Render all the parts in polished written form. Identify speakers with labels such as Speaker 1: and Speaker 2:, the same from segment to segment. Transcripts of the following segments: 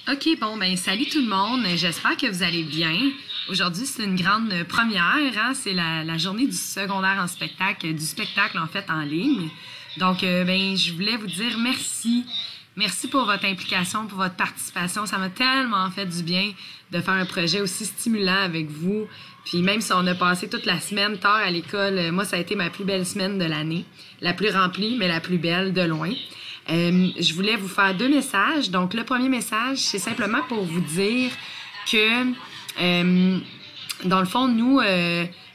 Speaker 1: OK, bon, ben salut tout le monde. J'espère que vous allez bien. Aujourd'hui, c'est une grande première. Hein? C'est la journée du secondaire en spectacle, du spectacle en fait en ligne. Donc, ben, je voulais vous dire merci. Merci pour votre implication, pour votre participation. Ça m'a tellement fait du bien de faire un projet aussi stimulant avec vous. Puis même si on a passé toute la semaine tard à l'école, moi, ça a été ma plus belle semaine de l'année. La plus remplie, mais la plus belle de loin. Je voulais vous faire 2 messages. Donc, le premier message, c'est simplement pour vous dire que, dans le fond, nous,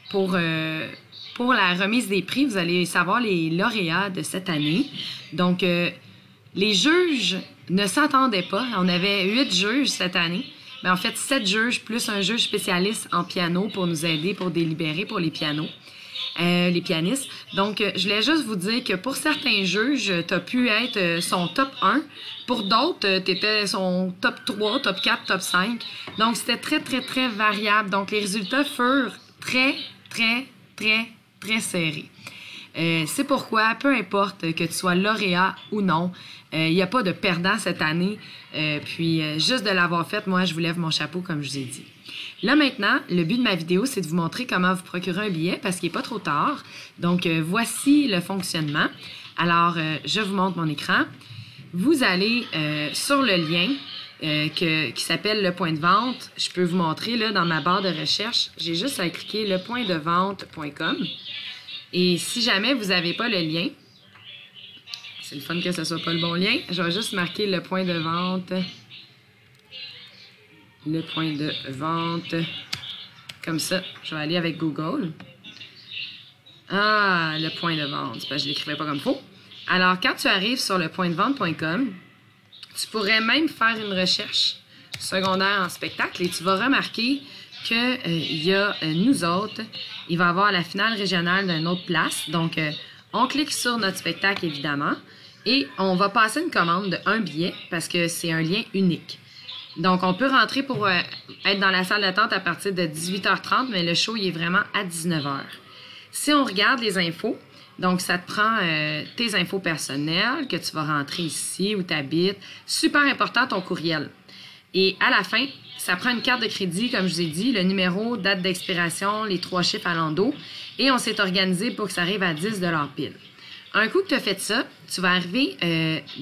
Speaker 1: pour la remise des prix, vous allez savoir les lauréats de cette année. Donc, les juges ne s'entendaient pas. On avait 8 juges cette année. Mais en fait, 7 juges plus un juge spécialiste en piano pour nous aider, pour délibérer pour les pianos. Les pianistes. Donc, je voulais juste vous dire que pour certains juges, tu as pu être son top 1. Pour d'autres, tu étais son top 3, top 4, top 5. Donc, c'était très, très, très variable. Donc, les résultats furent très, très, très, très serrés. C'est pourquoi, peu importe que tu sois lauréat ou non, il n'y a pas de perdant cette année. Puis, juste de l'avoir fait, moi, je vous lève mon chapeau, comme je vous ai dit. Là, maintenant, le but de ma vidéo, c'est de vous montrer comment vous procurer un billet parce qu'il n'est pas trop tard. Donc, voici le fonctionnement. Alors, je vous montre mon écran. Vous allez sur le lien qui s'appelle Le Point de Vente. Je peux vous montrer là dans ma barre de recherche. J'ai juste à cliquer lepointdevente.com. Et si jamais vous n'avez pas le lien, c'est le fun que ce ne soit pas le bon lien, je vais juste marquer Le Point de Vente. Le point de vente. Comme ça, je vais aller avec Google. Ah, le point de vente. C'est parce que je ne l'écrivais pas comme il faut. Alors, quand tu arrives sur lepointdevente.com, tu pourrais même faire une recherche secondaire en spectacle et tu vas remarquer qu'il y a nous autres. Il va y avoir la finale régionale d'une autre place. Donc, on clique sur notre spectacle, évidemment, et on va passer une commande de 1 billet parce que c'est un lien unique. Donc, on peut rentrer pour être dans la salle d'attente à partir de 18h30, mais le show, il est vraiment à 19h. Si on regarde les infos, donc ça te prend tes infos personnelles que tu vas rentrer ici où tu habites. Super important, ton courriel. Et à la fin, ça prend une carte de crédit, comme je vous ai dit, le numéro, date d'expiration, les 3 chiffres à l'endos. Et on s'est organisé pour que ça arrive à 10 $ pile. Un coup que tu as fait ça, tu vas arriver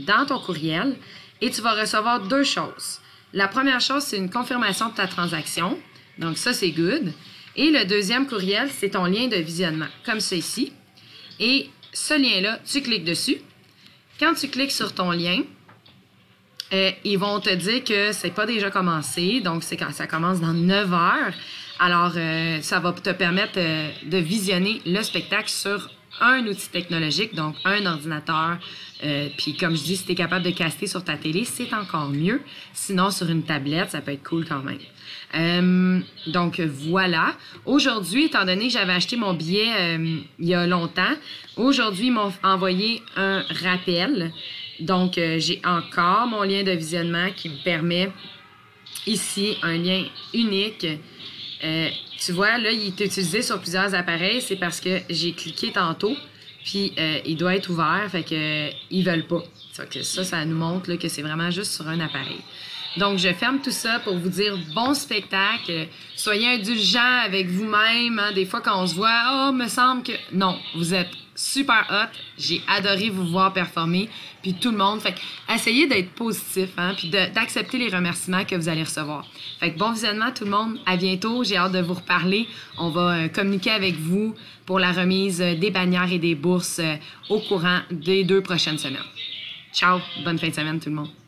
Speaker 1: dans ton courriel et tu vas recevoir 2 choses. La première chose, c'est une confirmation de ta transaction. Donc, ça, c'est good. Et le deuxième courriel, c'est ton lien de visionnement, comme ça ici. Et ce lien-là, tu cliques dessus. Quand tu cliques sur ton lien, ils vont te dire que c'est pas déjà commencé. Donc, c'est quand ça commence dans 9 heures. Alors, ça va te permettre de visionner le spectacle sur un outil technologique, donc un ordinateur. Puis comme je dis, si tu es capable de caster sur ta télé, c'est encore mieux. Sinon, sur une tablette, ça peut être cool quand même. Donc voilà. Aujourd'hui, étant donné que j'avais acheté mon billet il y a longtemps, aujourd'hui, ils m'ont envoyé un rappel. Donc, j'ai encore mon lien de visionnement qui me permet ici un lien unique. Tu vois, là, il est utilisé sur plusieurs appareils. C'est parce que j'ai cliqué tantôt, puis il doit être ouvert, fait que ils veulent pas. Ça nous montre là, que c'est vraiment juste sur un appareil. Donc, je ferme tout ça pour vous dire bon spectacle. Soyez indulgents avec vous-même. Hein. Des fois, quand on se voit, oh, me semble que... Non, vous êtes super hot. J'ai adoré vous voir performer, puis tout le monde. Fait que essayez d'être positif, hein, puis d'accepter les remerciements que vous allez recevoir. Fait que bon visionnement tout le monde. À bientôt. J'ai hâte de vous reparler. On va communiquer avec vous pour la remise des bannières et des bourses au courant des 2 prochaines semaines. Ciao. Bonne fin de semaine tout le monde.